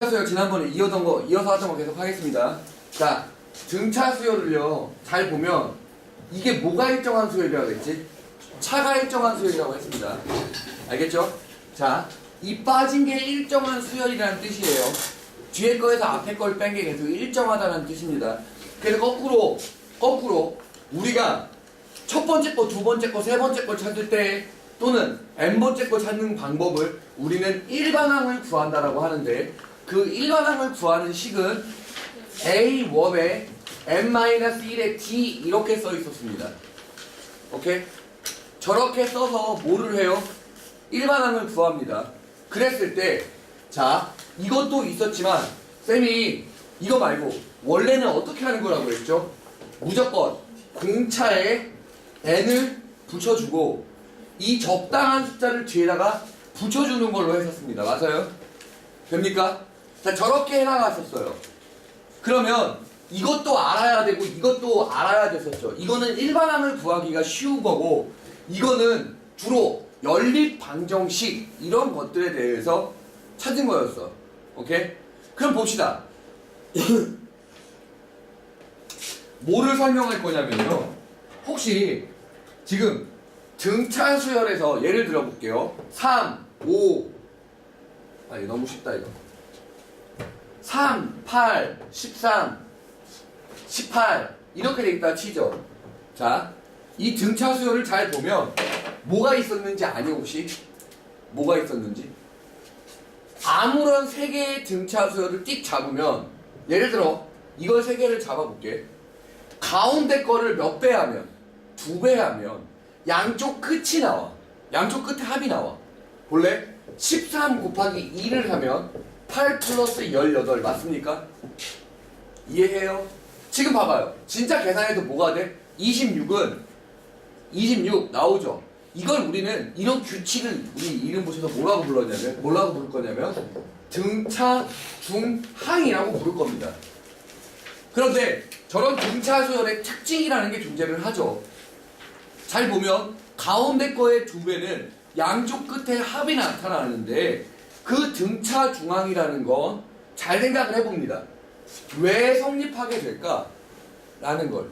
수요 지난번에 이어서 하던 거 계속 하겠습니다. 자, 등차 수요를요, 잘 보면 이게 뭐가 일정한 수요이라고 했지? 차가 일정한 수요이라고 했습니다. 알겠죠? 자, 이 빠진 게 일정한 수열이라는 뜻이에요. 뒤에 거에서 앞에 걸 뺀 게 계속 일정하다는 뜻입니다. 그래서 거꾸로 우리가 첫 번째 거, 두 번째 거, 세 번째 걸 찾을 때 또는 n번째 거 찾는 방법을 우리는 일반항을 구한다라고 하는데, 그 일반항을 구하는 식은 A1에 n-1의 d 이렇게 써 있었습니다. 오케이? 저렇게 써서 뭐를 해요? 일반항을 구합니다. 그랬을 때, 자, 이것도 있었지만 쌤이 이거 말고 원래는 어떻게 하는 거라고 했죠? 무조건 공차에 n을 붙여주고 이 적당한 숫자를 뒤에다가 붙여주는 걸로 했었습니다. 맞아요? 됩니까? 자, 저렇게 해나갔었어요. 그러면 이것도 알아야 되고 이것도 알아야 됐었죠. 이거는 일반항을 구하기가 쉬운 거고, 이거는 주로 연립 방정식 이런 것들에 대해서 찾은 거였어. 오케이? 그럼 봅시다. 뭐를 설명할 거냐면요, 혹시 지금 등차 수열에서 예를 들어 볼게요. 3, 5 이거 너무 쉽다 이거. 3, 8, 13, 18 이렇게 돼 있다 치죠. 자, 이 등차 수열을 잘 보면 뭐가 있었는지 아니 혹시? 뭐가 있었는지? 아무런 세 개의 등차 수열을 띡 잡으면, 예를 들어 이걸 세 개를 잡아볼게. 가운데 거를 몇 배 하면? 2배 하면 양쪽 끝이 나와. 양쪽 끝에 합이 나와. 볼래? 13 곱하기 2를 하면 8 플러스 18 맞습니까? 이해해요? 지금 봐봐요. 진짜 계산해도 뭐가 돼? 26은 26 나오죠? 이걸 우리는 이런 규칙을 우리 이름 붙여서 뭐라고 부를 거냐면 등차 중항이라고 부를 겁니다. 그런데 저런 등차 수열의 특징이라는 게 존재를 하죠. 잘 보면 가운데 거의 2배는 양쪽 끝에 합이 나타나는데, 그 등차 중항이라는 건 잘 생각을 해봅니다. 왜 성립하게 될까? 라는 걸.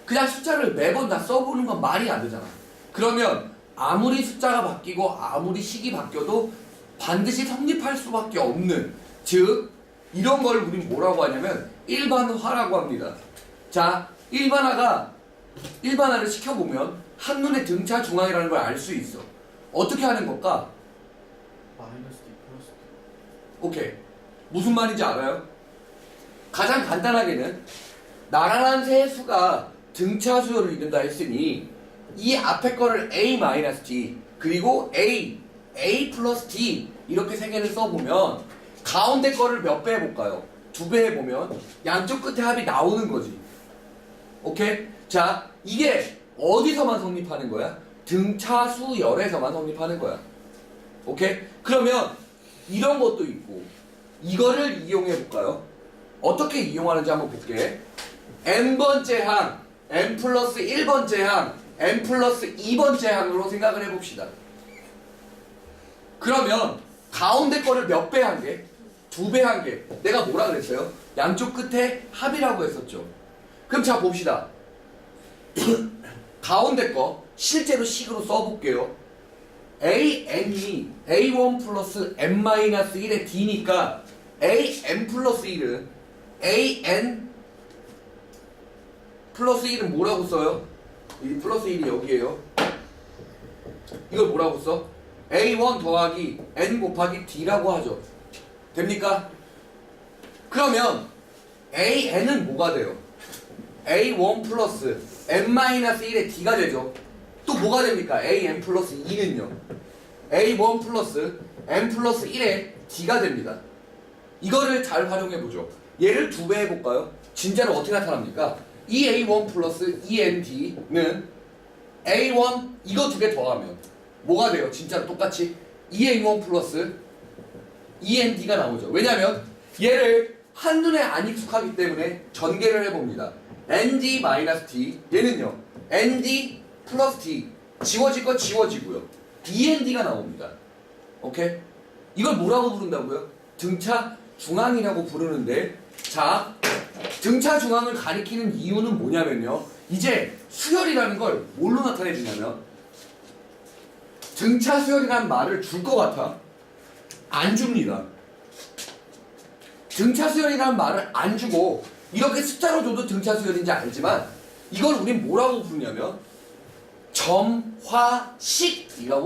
그냥 숫자를 매번 다 써보는 건 말이 안 되잖아. 그러면 아무리 숫자가 바뀌고 아무리 식이 바뀌어도 반드시 성립할 수밖에 없는, 즉 이런 걸 우린 뭐라고 하냐면 일반화라고 합니다. 자, 일반화를 시켜보면 한눈에 등차 중앙이라는 걸 알 수 있어. 어떻게 하는 걸까? 마이너스 D 플러스 D. 오케이. 무슨 말인지 알아요? 가장 간단하게는 나란한 세 수가 등차 수열을 이룬다 했으니 이 앞에 거를 A-D 그리고 A 플러스 D 이렇게 세 개를 써보면 가운데 거를 몇 배 해볼까요? 2배 해보면 양쪽 끝에 합이 나오는 거지. 오케이? 자, 이게 어디서만 성립하는 거야? 등차 수열에서만 성립하는 거야. 오케이? 그러면 이런 것도 있고 이거를 이용해 볼까요? 어떻게 이용하는지 한번 볼게. n번째 항, n 플러스 1번째 항, n 플러스 2번째 항으로 생각을 해봅시다. 그러면 가운데 거를 몇 배 한 게? 2배 한 게. 내가 뭐라 그랬어요? 양쪽 끝에 합이라고 했었죠. 그럼 자 봅시다. 가운데 거 실제로 식으로 써볼게요. an이 a1 플러스 n-1의 d니까 an 플러스 1은 an 플러스 1은 뭐라고 써요? 이 플러스 1이 여기에요. 이걸 뭐라고 써? a1 더하기 n 곱하기 d라고 하죠. 됩니까? 그러면 an은 뭐가 돼요? a1 플러스 n-1의 d가 되죠. 또 뭐가 됩니까? an 플러스 2는요. a1 플러스 n 플러스 1의 d가 됩니다. 이거를 잘 활용해보죠. 얘를 2배 해볼까요? 진짜로 어떻게 나타납니까? 2a1 플러스 2nd는 a1 이거 2개 더하면 뭐가 돼요? 진짜로 똑같이 2a1 플러스 2nd가 나오죠. 왜냐면 얘를 한눈에 안 익숙하기 때문에 전개를 해봅니다. nd-d 얘는요 nd 플러스 d 지워질 거 지워지고요 2nd가 나옵니다. 오케이? 이걸 뭐라고 부른다고요? 등차 중앙이라고 부르는데, 자, 등차 중앙을 가리키는 이유는 뭐냐면요, 이제 수열이라는 걸 뭘로 나타내 주냐면, 등차 수열이라는 말을 줄 것 같아? 안 줍니다. 등차 수열이라는 말을 안 주고 이렇게 숫자로 줘도 등차 수열인지 알지만, 이걸 우린 뭐라고 부르냐면 점화식이라고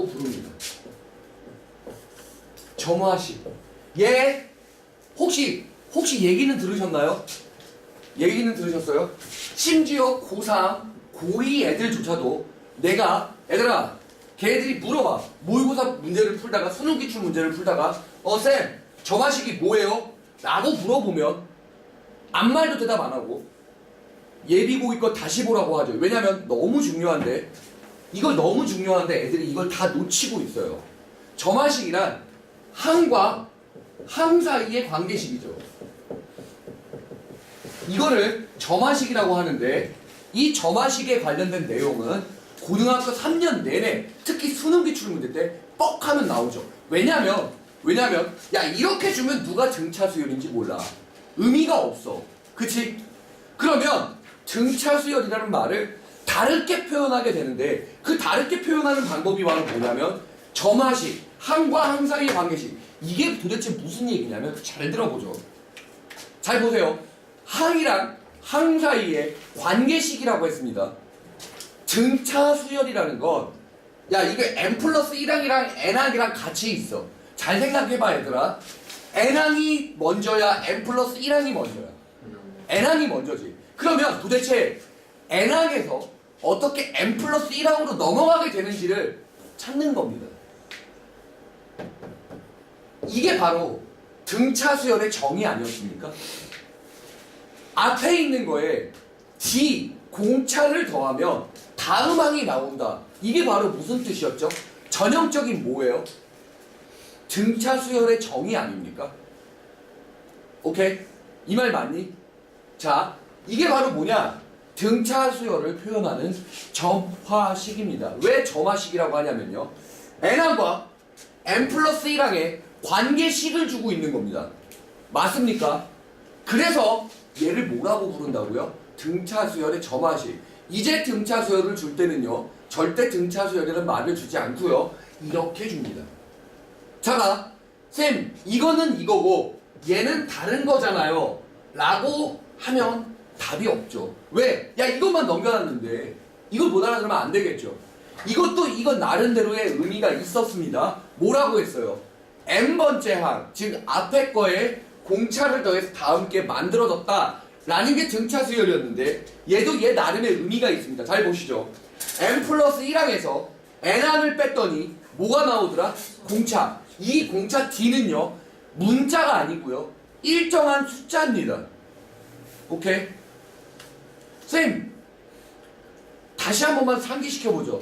부릅니다. 점화식. 얘 혹시 얘기는 들으셨나요? 얘기는 들으셨어요? 심지어 고3, 고2 애들조차도 내가 얘들아, 걔들이 물어봐. 모의고사 문제를 풀다가, 수능 기출 문제를 풀다가 쌤, 점화식이 뭐예요? 라고 물어보면 아무 말도 대답 안 하고 예비고이 거 다시 보라고 하죠. 왜냐면 너무 중요한데, 이걸 너무 중요한데 애들이 이걸 다 놓치고 있어요. 점화식이란 항과 항 사이의 관계식이죠. 이거를 점화식이라고 하는데, 이 점화식에 관련된 내용은 고등학교 3년 내내 특히 수능 기출 문제 때 뻑하면 나오죠. 왜냐면 야, 이렇게 주면 누가 등차 수열인지 몰라. 의미가 없어. 그치? 그러면 등차 수열이라는 말을 다르게 표현하게 되는데, 그 다르게 표현하는 방법이 바로 뭐냐면 점화식, 항과 항 사이의 관계식. 이게 도대체 무슨 얘기냐면, 잘 들어보죠. 잘 보세요. 항이랑 항 사이의 관계식이라고 했습니다. 등차 수열이라는 건, 야, 이거 n 플러스 1항이랑 n항이랑 같이 있어. 잘 생각해봐 얘들아. n항이 먼저야, n 플러스 1항이 먼저야? n항이 먼저지. 그러면 도대체 n항에서 어떻게 n 플러스 1항으로 넘어가게 되는지를 찾는 겁니다. 이게 바로 등차 수열의 정의 아니었습니까? 앞에 있는 거에 d, 공차를 더하면 다음 항이 나온다. 이게 바로 무슨 뜻이었죠? 전형적인 뭐예요? 등차 수열의 정의 아닙니까? 오케이? 이 말 맞니? 자, 이게 바로 뭐냐? 등차 수열을 표현하는 점화식입니다. 왜 점화식이라고 하냐면요, n항과 n 플러스 1항의 관계식을 주고 있는 겁니다. 맞습니까? 그래서 얘를 뭐라고 부른다고요? 등차 수열의 점화식. 이제 등차 수열을 줄 때는요, 절대 등차 수열이라는 말을 주지 않고요, 이렇게 줍니다. 자, 쌤, 이거는 이거고 얘는 다른 거잖아요 라고 하면 답이 없죠. 왜? 야, 이것만 넘겨놨는데 이걸 못 알아들으면 안 되겠죠. 이것도 이건 나름대로의 의미가 있었습니다. 뭐라고 했어요? n번째 항, 즉 앞에 거에 공차를 더해서 다음 게 만들어졌다 라는 게 등차 수열이었는데, 얘도 얘 나름의 의미가 있습니다. 잘 보시죠. n 플러스 1항에서 n항을 뺐더니 뭐가 나오더라? 공차. 이 공차 d는요, 문자가 아니고요, 일정한 숫자입니다. 오케이? 쌤, 다시 한 번만 상기시켜보죠.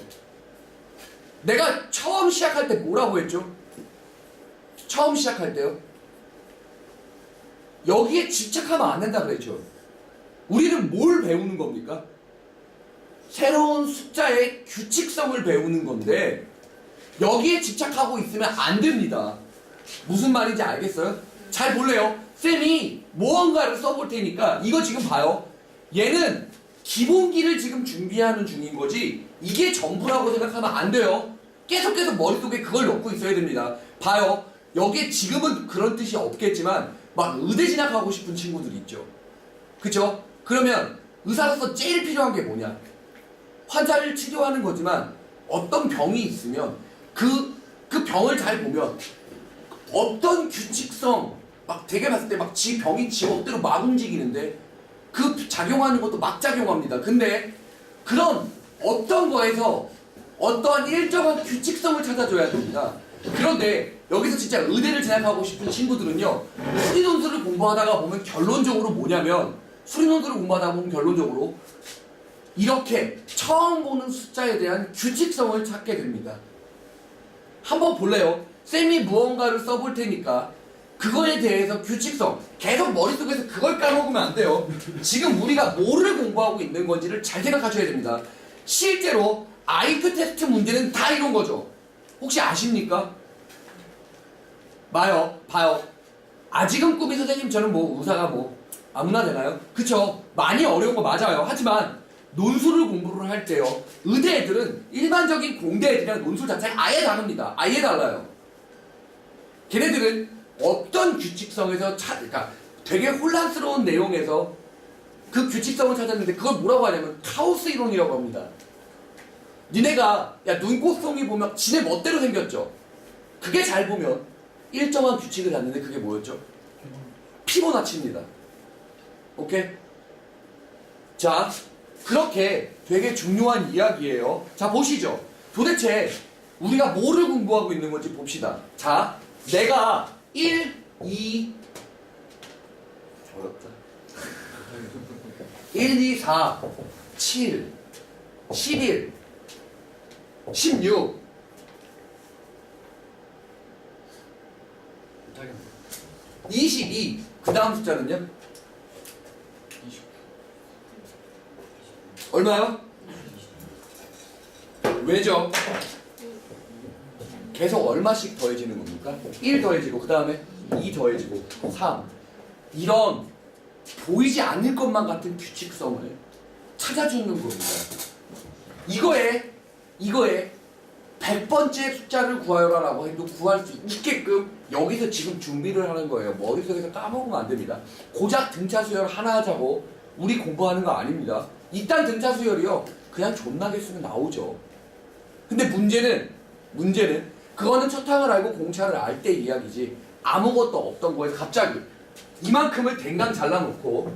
내가 처음 시작할 때 뭐라고 했죠? 처음 시작할 때요? 여기에 집착하면 안 된다 그랬죠. 우리는 뭘 배우는 겁니까? 새로운 숫자의 규칙성을 배우는 건데, 여기에 집착하고 있으면 안 됩니다. 무슨 말인지 알겠어요? 잘 볼래요? 쌤이 무언가를 써볼 테니까 이거 지금 봐요. 얘는 기본기를 지금 준비하는 중인 거지 이게 전부라고 생각하면 안 돼요. 계속해서 머릿속에 그걸 넣고 있어야 됩니다. 봐요. 여기에 지금은 그런 뜻이 없겠지만 막 의대 진학하고 싶은 친구들이 있죠. 그쵸? 그러면 의사로서 제일 필요한 게 뭐냐? 환자를 치료하는 거지만 어떤 병이 있으면 그 병을 잘 보면 어떤 규칙성, 막 되게 봤을 때 막 지 병이 지 멋대로 막 움직이는데 그 작용하는 것도 막 작용합니다. 근데 그런 어떤 거에서 어떠한 일정한 규칙성을 찾아줘야 됩니다. 그런데 여기서 진짜 의대를 진학하고 싶은 친구들은요, 수리논술을 공부하다가 보면 결론적으로 뭐냐면, 수리논술을 공부하다가 보면 결론적으로 이렇게 처음 보는 숫자에 대한 규칙성을 찾게 됩니다. 한번 볼래요? 쌤이 무언가를 써볼 테니까 그거에 대해서 규칙성, 계속 머릿속에서 그걸 까먹으면 안 돼요. 지금 우리가 뭐를 공부하고 있는 건지를 잘 생각하셔야 됩니다. 실제로 IQ 테스트 문제는 다 이런 거죠. 혹시 아십니까? 봐요. 아직은 꿈이 선생님 저는 뭐 의사가 뭐 아무나 되나요? 그쵸? 많이 어려운 거 맞아요. 하지만 논술을 공부를 할 때요. 의대 애들은 일반적인 공대 애들이랑 논술 자체가 아예 다릅니다. 아예 달라요. 걔네들은 어떤 규칙성에서 그러니까 되게 혼란스러운 내용에서 그 규칙성을 찾았는데 그걸 뭐라고 하냐면 카오스 이론이라고 합니다. 니네가 야 눈꽃송이 보면 지네 멋대로 생겼죠. 그게 잘 보면 일정한 규칙을 갖는데 그게 뭐였죠? 피보나치입니다. 오케이? 자, 그렇게 되게 중요한 이야기예요. 자, 보시죠. 도대체 우리가 뭐를 공부하고 있는 건지 봅시다. 자, 내가 1, 2 어렵다. 1, 2, 4, 7, 11, 16 22 그 다음 숫자는요? 20. 얼마요? 왜죠? 계속 얼마씩 더해지는 겁니까? 1 더해지고 그 다음에 2 더해지고 3 이런 보이지 않을 것만 같은 규칙성을 찾아주는 겁니다. 이거에 100번째 숫자를 구하여라라고 해도 구할 수 있게끔 여기서 지금 준비를 하는 거예요. 머릿속에서 까먹으면 안 됩니다. 고작 등차 수열 하나 하자고 우리 공부하는 거 아닙니다. 일단 등차 수열이요. 그냥 존나게 쓰면 나오죠. 근데 문제는 그거는 첫항을 알고 공차를 알 때 이야기지 아무것도 없던 거에서 갑자기 이만큼을 댕강 잘라놓고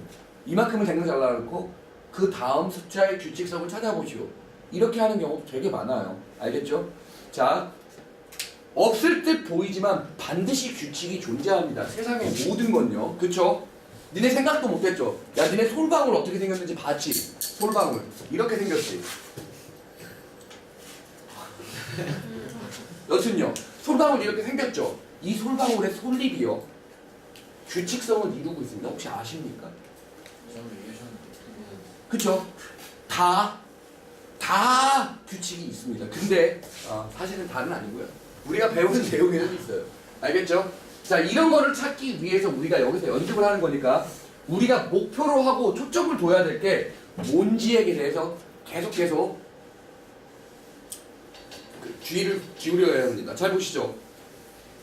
그 다음 숫자의 규칙성을 찾아보시오. 이렇게 하는 경우도 되게 많아요. 알겠죠? 자, 없을 듯 보이지만 반드시 규칙이 존재합니다. 세상의 모든 건요. 그쵸? 니네 생각도 못했죠? 야, 니네 솔방울 어떻게 생겼는지 봤지? 솔방울. 이렇게 생겼지? 여튼요. 솔방울 이렇게 생겼죠? 이 솔방울의 솔잎이요. 규칙성을 이루고 있습니다. 혹시 아십니까? 그쵸? 다 규칙이 있습니다. 근데 사실은 다는 아니고요. 우리가 배우는 내용에는 있어요. 알겠죠? 자, 이런 거를 찾기 위해서 우리가 여기서 연습을 하는 거니까 우리가 목표로 하고 초점을 둬야 될 게 뭔지에 대해서 계속 주의를 기울여야 합니다. 잘 보시죠.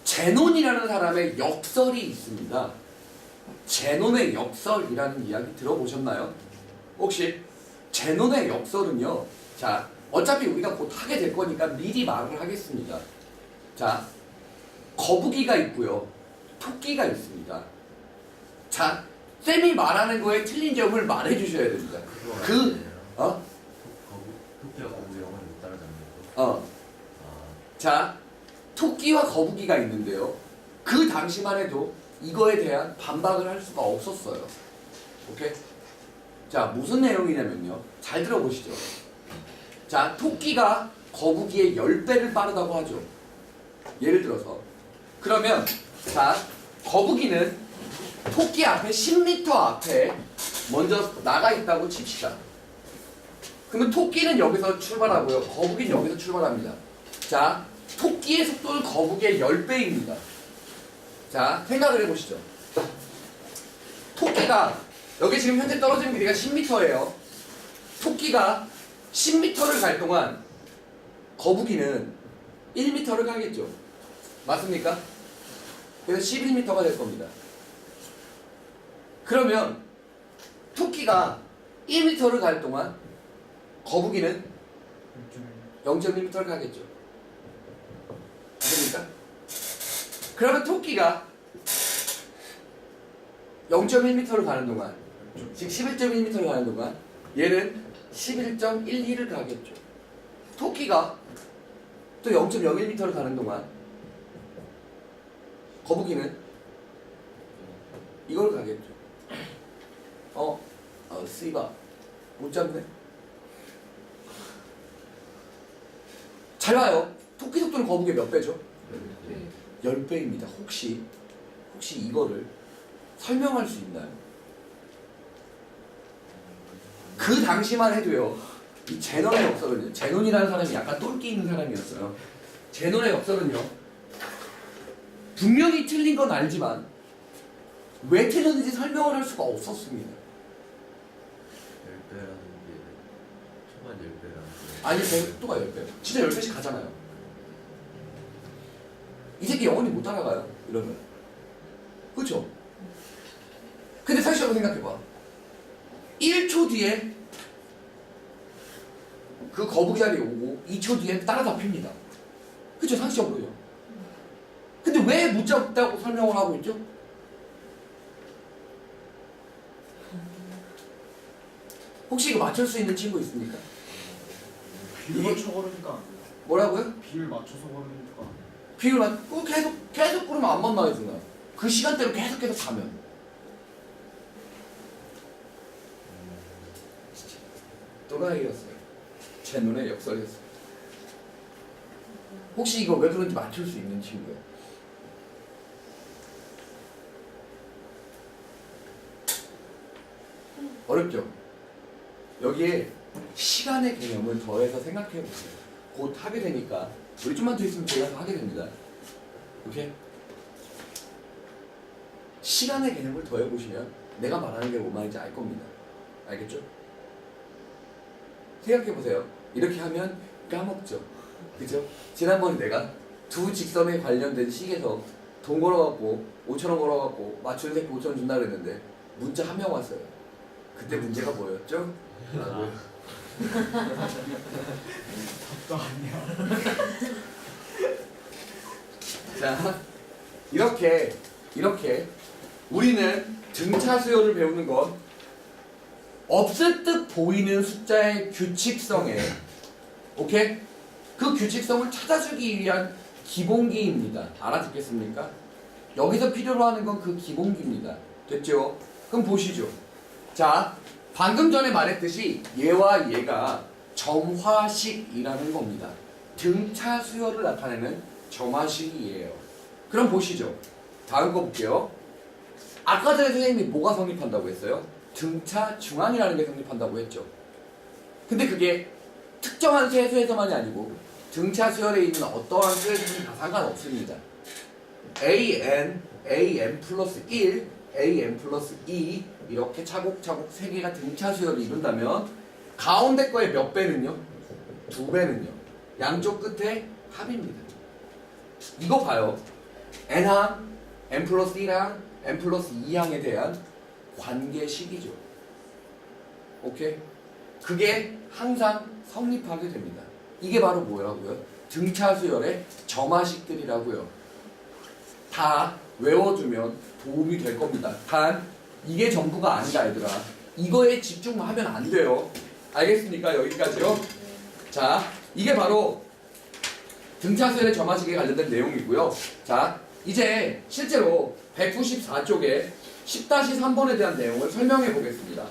제논이라는 사람의 역설이 있습니다. 제논의 역설이라는 이야기 들어보셨나요? 혹시 제논의 역설은요. 자, 어차피 우리가 곧 하게 될 거니까 미리 말을 하겠습니다. 자, 거북이가 있고요. 토끼가 있습니다. 자, 쌤이 말하는 거에 틀린 점을 말해 주셔야 됩니다. 토끼가 거북이 영어를 못 따라잡는 거. 자, 토끼와 거북이가 있는데요. 그 당시만 해도 이거에 대한 반박을 할 수가 없었어요. 오케이? 자, 무슨 내용이냐면요. 잘 들어보시죠. 자, 토끼가 거북이의 10배를 빠르다고 하죠. 예를 들어서. 그러면, 자, 거북이는 토끼 앞에 10m 앞에 먼저 나가 있다고 칩시다. 그러면 토끼는 여기서 출발하고요. 거북이는 여기서 출발합니다. 자, 토끼의 속도는 거북이의 10배입니다. 자, 생각을 해보시죠. 토끼가 여기 지금 현재 떨어지는 길이가 10m예요. 토끼가 10m를 갈 동안 거북이는 1m를 가겠죠. 맞습니까? 그래서 11m가 될 겁니다. 그러면 토끼가 1m를 갈 동안 거북이는 0.1m를 가겠죠. 됩니까? 그러면 토끼가 0.1m를 가는 동안, 즉 11.1m를 가는 동안 얘는 11.12를 가겠죠. 토끼가 또 0.01m를 가는 동안 거북이는 이걸 가겠죠. 씨바 못 잡네. 잘 봐요. 토끼 속도는 거북이의 몇 배죠? 10배입니다. 혹시 이거를 설명할 수 있나요? 그 당시만 해도요. 이 제논의 역설은요. 제논이라는 사람이 약간 똘끼 있는 사람이었어요. 제논의 역설은요. 분명히 틀린 건 알지만 왜 틀렸는지 설명을 할 수가 없었습니다. 10배라는 게 초반 10배라는 게 아니 100도가 10배. 진짜 10배씩 가잖아요. 이 새끼 영원히 못 따라가요. 이러면. 그렇죠? 근데 상식적으로 생각해봐. 1초 뒤에 그 거북이 자리에 오고 2초 뒤에 따라잡힙니다. 그렇죠? 상식적으로요. 근데 왜 못 잡다고 설명을 하고 있죠? 혹시 이거 맞출 수 있는 친구 있습니까? 비를 맞춰 걸으니까 안 돼요. 뭐라고요? 비를 맞춰서 걸으니까 안 돼요. 비를 맞고 계속 그러면 안 만나요, 누나. 그 시간대로 계속 가면. 또라이였어요. 제 눈에 역설이었어요. 혹시 이거 왜 그런지 맞출 수 있는 친구예요? 어렵죠? 여기에 시간의 개념을 더해서 생각해 보세요. 곧 하게 되니까 우리 좀만 더 있으면 제가 다 하게 됩니다. 오케이? 시간의 개념을 더해 보시면 내가 말하는 게 뭔 말인지 알 겁니다. 알겠죠? 생각해 보세요. 이렇게 하면 까먹죠. 그죠? 지난번에 내가 두 직선에 관련된 식에서 돈 걸어갖고 5,000원 걸어갖고 맞추는 새끼 5,000원 준다 그랬는데 문자 한 명 왔어요. 그때 문제가 뭐였죠? 라고요. 답도 아니야. 자, 이렇게 우리는 등차 수열을 배우는 건 없을 듯 보이는 숫자의 규칙성에 오케이? 그 규칙성을 찾아주기 위한 기본기입니다. 알아듣겠습니까? 여기서 필요로 하는 건 그 기본기입니다. 됐죠? 그럼 보시죠. 자, 방금 전에 말했듯이 얘와 얘가 점화식이라는 겁니다. 등차 수열을 나타내는 점화식이에요. 그럼 보시죠. 다음 거 볼게요. 아까 전에 선생님이 뭐가 성립한다고 했어요? 등차 중앙이라는 게 성립한다고 했죠. 근데 그게 특정한 세수에서만이 아니고 등차 수열에 있는 어떠한 수에서는 다 상관없습니다. AN 플러스 1, AN 플러스 2 이렇게 차곡차곡 3개가 등차 수열을 이룬다면 가운데 거의 몇 배는요? 2배는요. 양쪽 끝에 합입니다. 이거 봐요. N항, N 플러스 1항, N 플러스 2항에 대한 관계식이죠. 오케이? 그게 항상 성립하게 됩니다. 이게 바로 뭐라고요? 등차 수열의 점화식들이라고요. 다 외워두면 도움이 될 겁니다. 단 이게 전부가 아니다 얘들아. 이거에 집중만 하면 안 돼요. 알겠습니까? 여기까지요. 자, 이게 바로 등차 수열의 점화식에 관련된 내용이고요. 자, 이제 실제로 194쪽에 10-3번에 대한 내용을 설명해 보겠습니다.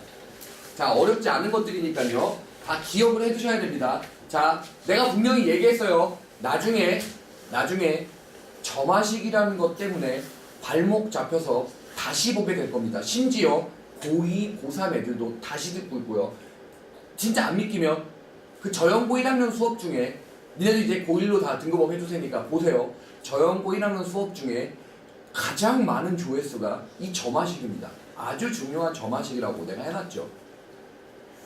자, 어렵지 않은 것들이니까요. 다 기억을 해두셔야 됩니다. 자, 내가 분명히 얘기했어요. 나중에 점화식이라는 것 때문에 발목 잡혀서 다시 보게 될 겁니다. 심지어 고2, 고3 애들도 다시 듣고 있고요. 진짜 안 믿기면 그 저형고 1학년 수업 중에 니네들 이제 고1로 다 등급업 해줄 테니까 보세요. 저형고 1학년 수업 중에 가장 많은 조회수가 이 점화식입니다. 아주 중요한 점화식이라고 내가 해놨죠.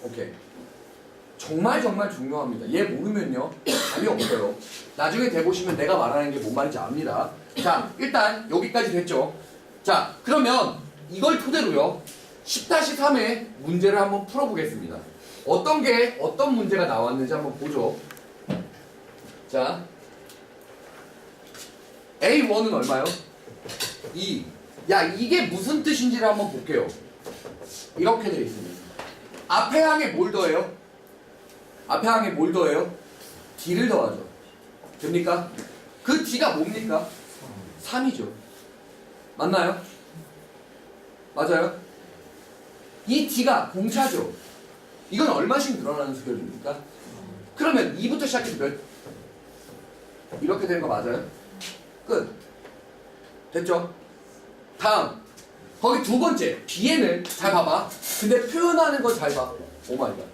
오케이. 정말 중요합니다. 얘 모르면요 답이 없어요. 나중에 돼보시면 내가 말하는 게 뭔 말인지 압니다. 자, 일단 여기까지 됐죠. 자, 그러면 이걸 토대로요 10-3의 문제를 한번 풀어보겠습니다. 어떤 문제가 나왔는지 한번 보죠. 자, A1은 얼마요? 2. 야, 이게 무슨 뜻인지를 한번 볼게요. 이렇게 되어 있습니다. 앞에 항에 뭘 더해요? 앞에 항에 뭘 더해요? D를 더하죠. 됩니까? 그 D가 뭡니까? 3이죠. 맞나요? 맞아요? 이 D가 공차죠. 이건 얼마씩 늘어나는 수열입니까? 그러면 2부터 시작해서 몇? 이렇게 되는 거 맞아요? 끝. 됐죠? 다음. 거기 두 번째. B에는 잘 봐봐. 근데 표현하는 거 잘 봐. 오마이갓.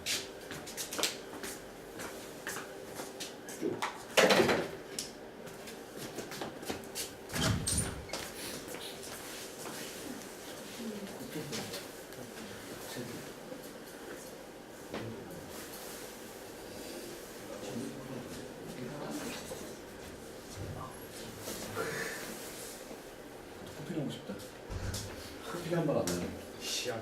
먹고 싶다. 커피 한 번 안 나네. 시약.